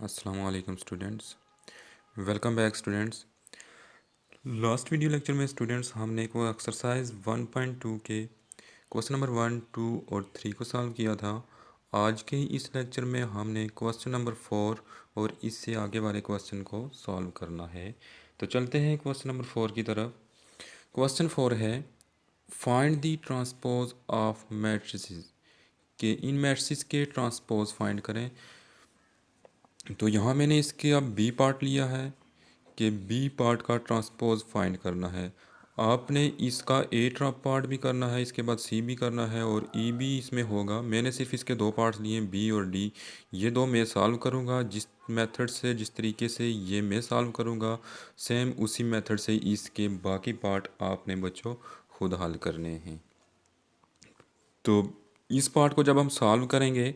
अस्सलाम वालेकुम students. Welcome back students. Last video lecture में स्टूडेंट्स हमने को एक्सरसाइज 1.2 के क्वेश्चन नंबर 1, 2 और 3 को सॉल्व किया था। आज के इस लेक्चर में हमने क्वेश्चन नंबर 4 और इससे आगे वाले क्वेश्चन को सॉल्व करना है। तो चलते हैं क्वेश्चन नंबर 4 की तरफ। क्वेश्चन 4 है, find the transpose of matrices, के इन मैट्रिसेस के ट्रांसपोज फाइंड करें। तो यहाँ मैंने इसके अब बी पार्ट लिया है कि बी पार्ट का ट्रांसपोज फाइंड करना है। आपने इसका ए पार्ट भी करना है, इसके बाद सी भी करना है और ई भी इसमें होगा। मैंने सिर्फ इसके दो पार्ट्स लिए, बी और डी। ये दो मैं सॉल्व करूँगा जिस मेथड से, जिस तरीके से ये मैं सॉल्व करूँगा, सेम उसी मेथड से इसके बाकी पार्ट आपने बच्चों खुद हल करने हैं। तो इस पार्ट को जब हम सॉल्व करेंगे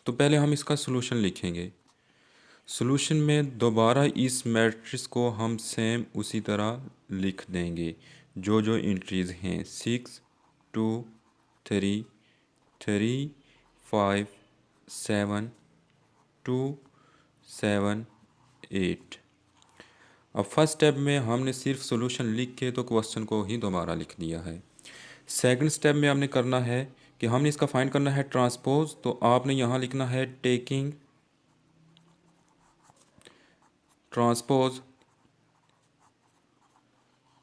तो पहले हम इसका सलूशन लिखेंगे। सॉल्यूशन में दोबारा इस मैट्रिक्स को हम सेम उसी तरह लिख देंगे। जो जो एंट्रीज हैं 6, 2, 3, 3, 5, 7, 2, 7, 8। अब फर्स्ट स्टेप में हमने सिर्फ सॉल्यूशन लिख के तो क्वेश्चन को ही दोबारा लिख दिया है। सेकंड स्टेप में हमने करना है कि हमने इसका फाइंड करना है ट्रांसपोज। तो आपने यहाँ लिखना है taking transpose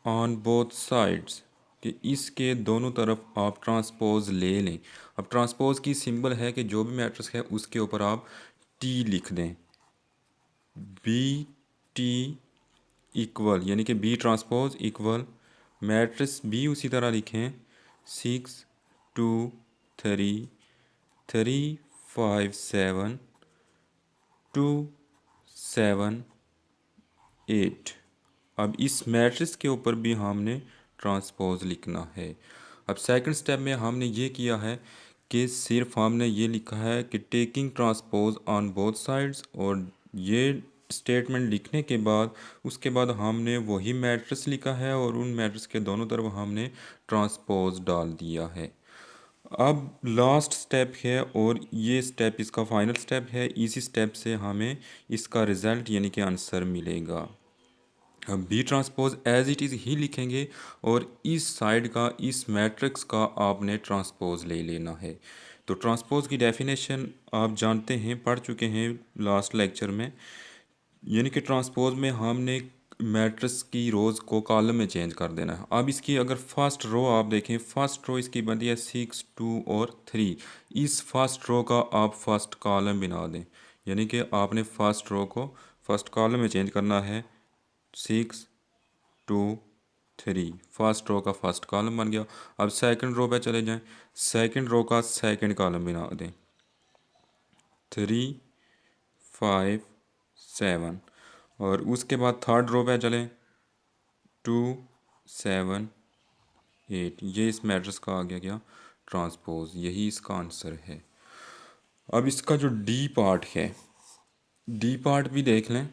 on both sides, कि इसके दोनों तरफ आप ट्रांसपोज ले लें। अब ट्रांसपोज की सिंबल है कि जो भी मैट्रिक्स है उसके ऊपर आप टी लिख दें। बी टी इक्वल, यानी कि B transpose equal matrix B उसी तरह लिखें 6, 2, 3, 3, 5, 7, 2, 7, 8। अब इस मैट्रिक्स के ऊपर भी हमने ट्रांसपोज लिखना है। अब सेकंड स्टेप में हमने ये किया है कि सिर्फ हमने ये लिखा है कि taking transpose on both sides, और ये स्टेटमेंट लिखने के बाद उसके बाद हमने वही मैट्रिक्स लिखा है और उन मैट्रिक्स के दोनों तरफ हमने ट्रांसपोज डाल दिया है। अब लास्ट स्टेप है और ये स्टेप इसका फाइनल स्टेप है। इसी स्टेप से हमें इसका रिज़ल्ट यानी कि आंसर मिलेगा। हम B transpose as it is ही लिखेंगे और इस साइड का, इस मैट्रिक्स का आपने ट्रांसपोज ले लेना है। तो ट्रांसपोज की डेफिनेशन आप जानते हैं, पढ़ चुके हैं लास्ट लेक्चर में। यानी कि ट्रांसपोज में हमने मैट्रिक्स की रोज़ को कॉलम में चेंज कर देना है। अब इसकी अगर फर्स्ट रो आप देखें, फर्स्ट रो इसकी बनती है 6, 2 और 3। इस फर्स्ट रो का आप फर्स्ट कॉलम बना दें, यानी कि आपने फर्स्ट रो को फर्स्ट कॉलम में चेंज करना है। 6, 2, 3 फर्स्ट रो का फर्स्ट कॉलम बन गया। अब सेकंड रो पे चले जाएं, सेकंड रो का सेकंड कॉलम बना दें 3, 5, 7। और उसके बाद थर्ड रो पे चलें 2, 7, 8। ये इस मैट्रिक्स का आ गया क्या ट्रांसपोज, यही इसका आंसर है। अब इसका जो डी पार्ट है, डी पार्ट भी देख लें।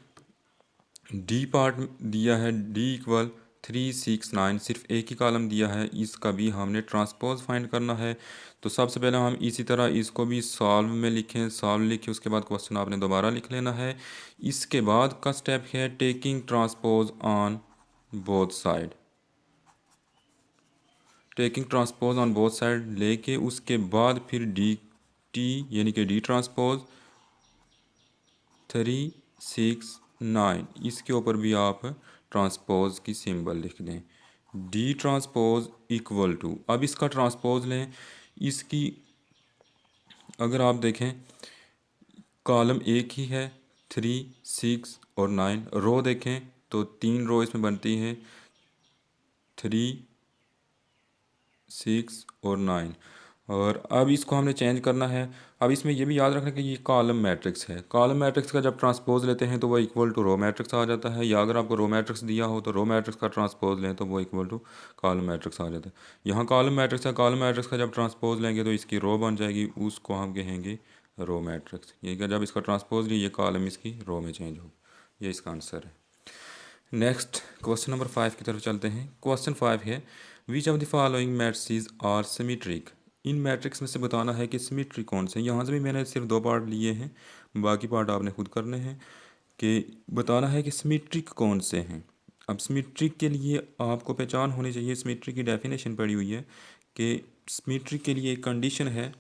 डी पार्ट दिया है डी इक्वल 3, 6, 9, सिर्फ एक ही कॉलम दिया है। इसका भी हमने ट्रांसपोज फाइंड करना है। तो सबसे पहले हम इसी तरह इसको भी सॉल्व में लिखें, सॉल्व लिखे उसके बाद क्वेश्चन आपने दोबारा लिख लेना है। इसके बाद का स्टेप है taking transpose on both side. Taking transpose on both side लेके उसके बाद फिर डी टी यानी कि डी ट्रांसपोज 3, 6, 9, इसके ऊपर भी आप ट्रांसपोज की सिंबल लिख दें। डी ट्रांसपोज इक्वल टू, अब इसका ट्रांसपोज लें। इसकी अगर आप देखें कॉलम एक ही है, 3, 6 और 9। रो देखें तो 3 रो इसमें बनती हैं, 3, 6 और 9। और अब इसको हमने चेंज करना है। अब इसमें यह भी याद रखना कि ये कॉलम मैट्रिक्स है। कॉलम मैट्रिक्स का जब ट्रांसपोज लेते हैं तो वो इक्वल टू रो मैट्रिक्स आ जाता है, या अगर आपको रो मैट्रिक्स दिया हो तो रो मैट्रिक्स का ट्रांसपोज लें तो वो इक्वल टू कॉलम मैट्रिक्स आ जाता है। यहाँ कॉलम मैट्रिक्स है, कॉलम मैट्रिक्स का जब ट्रांसपोज लेंगे तो इसकी रो बन जाएगी, उसको हम कहेंगे रो मैट्रिक्स। ये क्या, जब इसका ट्रांसपोज लिए ये कॉलम इसकी रो में चेंज हो, ये इसका आंसर है। नेक्स्ट क्वेश्चन नंबर 5 की तरफ चलते हैं। क्वेश्चन 5 है, which of the following matrices are symmetric. इन मैट्रिक्स में से बताना है कि सिमेट्रिक कौन से हैं। यहाँ से भी मैंने सिर्फ दो पार्ट लिए हैं, बाकी पार्ट आपने खुद करने हैं कि बताना है कि सिमेट्रिक कौन से हैं। अब सिमेट्रिक के लिए आपको पहचान होनी चाहिए, सिमेट्रिक की डेफिनेशन पड़ी हुई है कि सिमेट्रिक के लिए एक कंडीशन है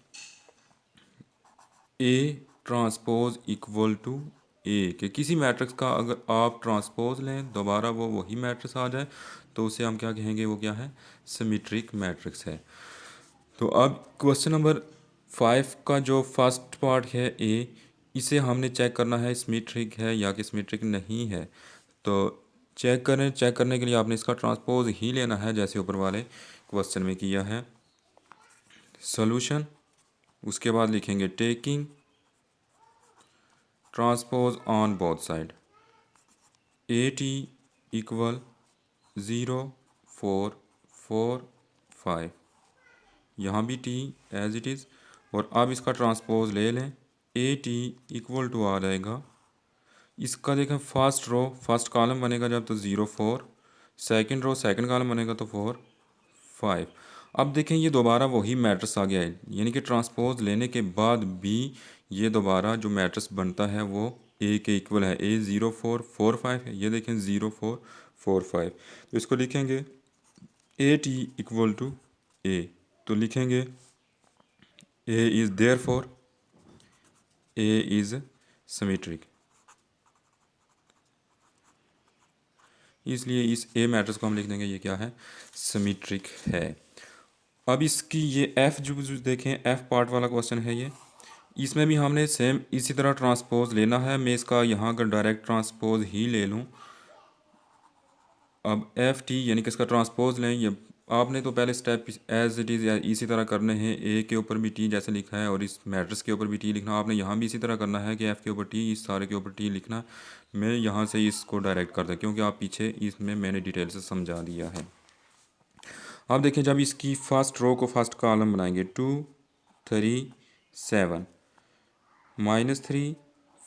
ए ट्रांसपोज इक्वल टू ए, कि किसी मैट्रिक्स का अगर आप ट्रांसपोज लें दोबारा वो वही मैट्रिक्स आ जाए तो उसे हम क्या कहेंगे, वो क्या है, सिमेट्रिक मैट्रिक्स है। तो अब क्वेश्चन नंबर 5 का जो फर्स्ट पार्ट है ए, इसे हमने चेक करना है सिमेट्रिक है या कि सिमेट्रिक नहीं है। तो चेक करने के लिए आपने इसका ट्रांसपोज ही लेना है जैसे ऊपर वाले क्वेश्चन में किया है। सॉल्यूशन, उसके बाद लिखेंगे taking transpose on both side, A T equal 0 4 4 5, यहाँ भी टी एज इट इज़। और अब इसका ट्रांसपोज ले लें, ए टी इक्वल टू आ जाएगा, इसका देखें फर्स्ट रो फर्स्ट कॉलम बनेगा जब तो 0 4, सेकंड रो सेकंड कॉलम बनेगा तो 4 5। अब देखें ये दोबारा वही मैट्रिक्स आ गया है, यानी कि ट्रांसपोज लेने के बाद भी ये दोबारा जो मैट्रिक्स बनता है वो ए के इक्वल है। ए 0 4 4 5 है, ये देखें 0 4 4 5। तो इसको लिखेंगे A T equal to A, तो लिखेंगे A is therefore A is symmetric, इसलिए इस ए मैट्रिक्स को हम लिख देंगे ये क्या है, सिमेट्रिक है। अब इसकी ये एफ जो देखें, एफ पार्ट वाला क्वेश्चन है ये, इसमें भी हमने सेम इसी तरह ट्रांसपोज लेना है। मैं इसका यहाँ अगर डायरेक्ट ट्रांसपोज ही ले लूँ, अब एफ टी यानी कि इसका ट्रांसपोज लें, ये आपने तो पहले स्टेप एज इट इज़ इसी तरह करने हैं, ए के ऊपर भी टी जैसे लिखा है और इस मैट्रिक्स के ऊपर भी टी लिखना, आपने यहाँ भी इसी तरह करना है कि एफ़ के ऊपर टी, इस सारे के ऊपर टी लिखना। मैं यहाँ से इसको डायरेक्ट कर दें क्योंकि आप पीछे इसमें मैंने डिटेल से समझा दिया है। अब देखें जब इसकी फर्स्ट रो को फर्स्ट कॉलम बनाएंगे, 2 3 7 -3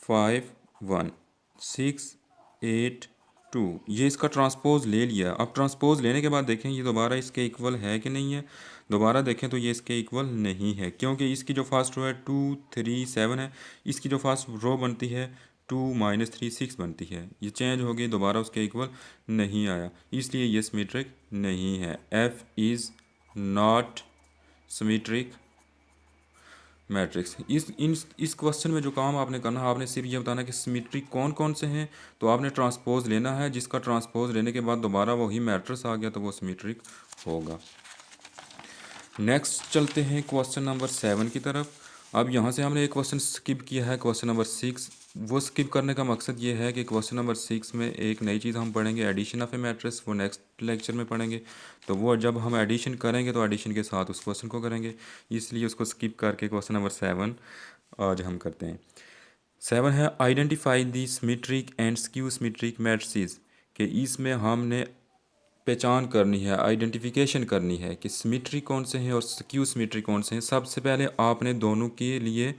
5 1 6 8 2, ये इसका ट्रांसपोज ले लिया। अब ट्रांसपोज लेने के बाद देखें ये दोबारा इसके इक्वल है कि नहीं है, दोबारा देखें तो ये इसके इक्वल नहीं है क्योंकि इसकी जो फर्स्ट रो है 2 3 7 है, इसकी जो फर्स्ट रो बनती है 2 -3 6 बनती है, ये चेंज हो गई, दोबारा उसके इक्वल नहीं आया, इसलिए ये सिमेट्रिक नहीं है। F is not symmetric matrix. इस क्वेश्चन में जो काम आपने करना है, आपने सिर्फ ये बताना कि सिमेट्रिक कौन कौन से हैं, तो आपने ट्रांसपोज लेना है, जिसका ट्रांसपोज लेने के बाद दोबारा वही मैट्रिक्स आ गया तो वो सिमेट्रिक होगा। नेक्स्ट चलते हैं क्वेश्चन नंबर 7 की तरफ। अब यहाँ से हमने एक क्वेश्चन स्किप किया है, क्वेश्चन नंबर 6। वो स्किप करने का मकसद ये है कि क्वेश्चन नंबर 6 में एक नई चीज़ हम पढ़ेंगे, एडिशन ऑफ ए मैट्रिक्स, वो नेक्स्ट लेक्चर में पढ़ेंगे। तो वो जब हम एडिशन करेंगे तो एडिशन के साथ उस क्वेश्चन को करेंगे, इसलिए उसको स्किप करके क्वेश्चन नंबर 7 आज हम करते हैं। 7 है identify the symmetric and skew symmetric matrices, कि इसमें हमने पहचान करनी है, आइडेंटिफिकेशन करनी है कि सिमेट्री कौन से हैं और स्क्यू सिमेट्री कौन से हैं। सबसे पहले आपने दोनों के लिए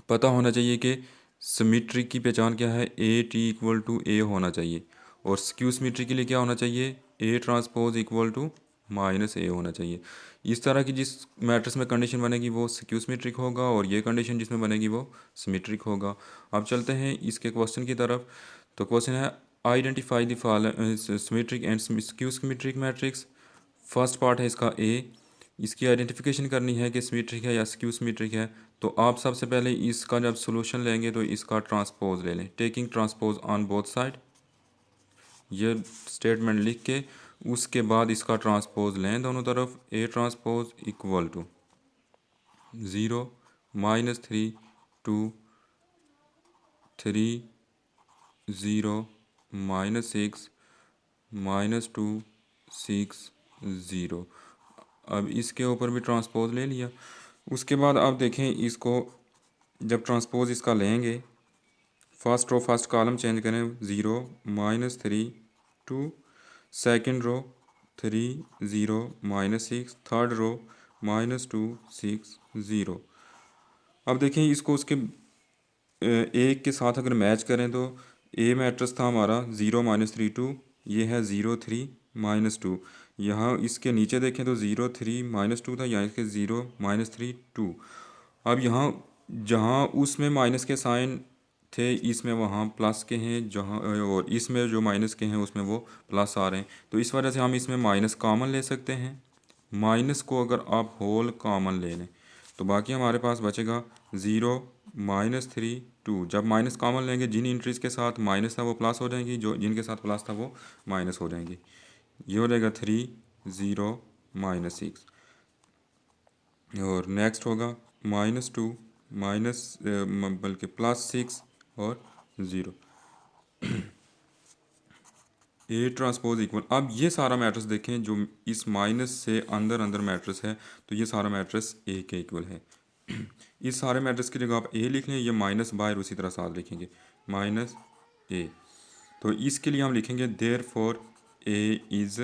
पता होना चाहिए कि सिमेट्री की पहचान क्या है, ए टी इक्वल टू ए होना चाहिए, और स्क्यू सिमेट्री के लिए क्या होना चाहिए, A transpose equal to minus A होना चाहिए। इस तरह की जिस मैट्रिक्स में कंडीशन बनेगी वो स्क्यू सिमेट्रिक होगा और ये कंडीशन जिसमें बनेगी वो सिमेट्रिक होगा। अब चलते हैं इसके क्वेश्चन की तरफ। तो क्वेश्चन है identify the symmetric and skew symmetric matrix. First part है इसका ए, इसकी आइडेंटिफिकेशन करनी है कि सिमेट्रिक है या स्क्यू सिमेट्रिक है। तो आप सबसे पहले इसका जब सॉल्यूशन लेंगे तो इसका ट्रांसपोज ले लें, taking transpose on both side, ये स्टेटमेंट लिख के उसके बाद इसका ट्रांसपोज लें दोनों तरफ, ए ट्रांसपोज इक्वल टू 0 -3 2 3 0 -6 -2 6 0। अब इसके ऊपर भी ट्रांसपोज ले लिया। उसके बाद आप देखें इसको जब ट्रांसपोज इसका लेंगे, first row first column change करें, 0 -3 2, सेकंड रो 3 0 -6, थर्ड रो -2 6 0। अब देखें इसको उसके एक के साथ अगर मैच करें तो ए मैट्रिक्स था हमारा 0 -3 2, ये है 0 3 -2। यहाँ इसके नीचे देखें तो 0 3 -2 था, यहाँ इसके 0 -3 2। अब यहाँ जहाँ उसमें माइनस के साइन थे इसमें वहाँ प्लस के हैं, जहाँ और इसमें जो माइनस के हैं उसमें वो प्लस आ रहे हैं, तो इस वजह से हम इसमें माइनस कॉमन ले सकते हैं। माइनस को अगर आप होल कॉमन ले लें तो बाकी हमारे पास बचेगा 0 -3 2। जब माइनस कॉमन लेंगे जिन इंट्रीज के साथ माइनस था वो प्लस हो जाएंगी, जो जिनके साथ प्लस था वो माइनस हो जाएंगी। ये हो जाएगा 3 0 -6। और नेक्स्ट होगा -2 बल्कि +6 और 0। ए ट्रांसपोज इक्वल, अब ये सारा मैट्रिक्स देखें जो इस माइनस से अंदर अंदर मैट्रिक्स है, तो ये सारा मैट्रिक्स ए के इक्वल है। इस सारे मैट्रिक्स की जगह आप ए लिख लें, ये माइनस बाहर उसी तरह साथ लिखेंगे -a। तो इसके लिए हम लिखेंगे therefore A is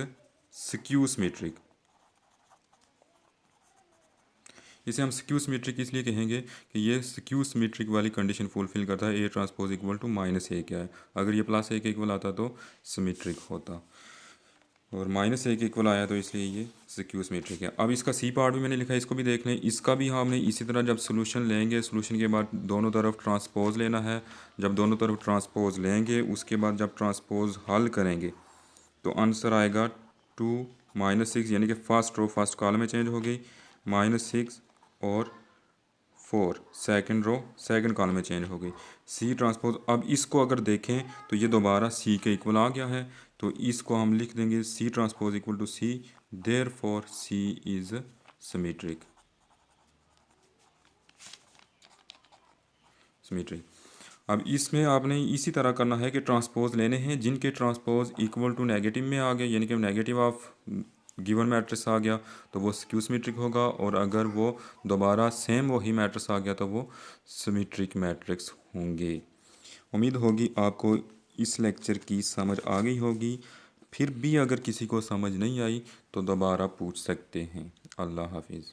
skew symmetric. इसे हम स्क्यू सिमेट्रिक इसलिए कहेंगे कि ये स्क्यू सिमेट्रिक वाली कंडीशन फुलफिल करता है। A transpose equal to -a क्या है, अगर ये +a के इक्वल आता तो सिमेट्रिक होता, और -a के इक्वल आया तो इसलिए ये स्क्यू सिमेट्रिक है। अब इसका सी पार्ट भी मैंने लिखा है, इसको भी देख लें। इसका भी हमने इसी तरह जब सोल्यूशन लेंगे, सोल्यूशन के बाद दोनों तरफ ट्रांसपोज लेना है। जब दोनों तरफ ट्रांसपोज लेंगे उसके बाद जब ट्रांसपोज हल करेंगे तो आंसर आएगा 2 -6, यानी कि फर्स्ट रो फर्स्ट कॉलम में चेंज हो गई, -6 और 4 सेकंड रो सेकंड कॉलम में चेंज हो गई। सी ट्रांसपोज, अब इसको अगर देखें तो ये दोबारा सी के इक्वल आ गया है, तो इसको हम लिख देंगे C transpose equal to C, therefore C is symmetric. Symmetric. अब इसमें आपने इसी तरह करना है कि ट्रांसपोज लेने हैं जिनके ट्रांसपोज इक्वल टू नेगेटिव में आ गए, यानी कि नेगेटिव ऑफ गिवन मैट्रिक्स आ गया तो वो स्क्यू सिमेट्रिक होगा, और अगर वो दोबारा सेम वही मैट्रिक्स आ गया तो वो सिमेट्रिक मैट्रिक्स होंगे। उम्मीद होगी आपको इस लेक्चर की समझ आ गई होगी। फिर भी अगर किसी को समझ नहीं आई तो दोबारा पूछ सकते हैं। अल्लाह हाफिज़।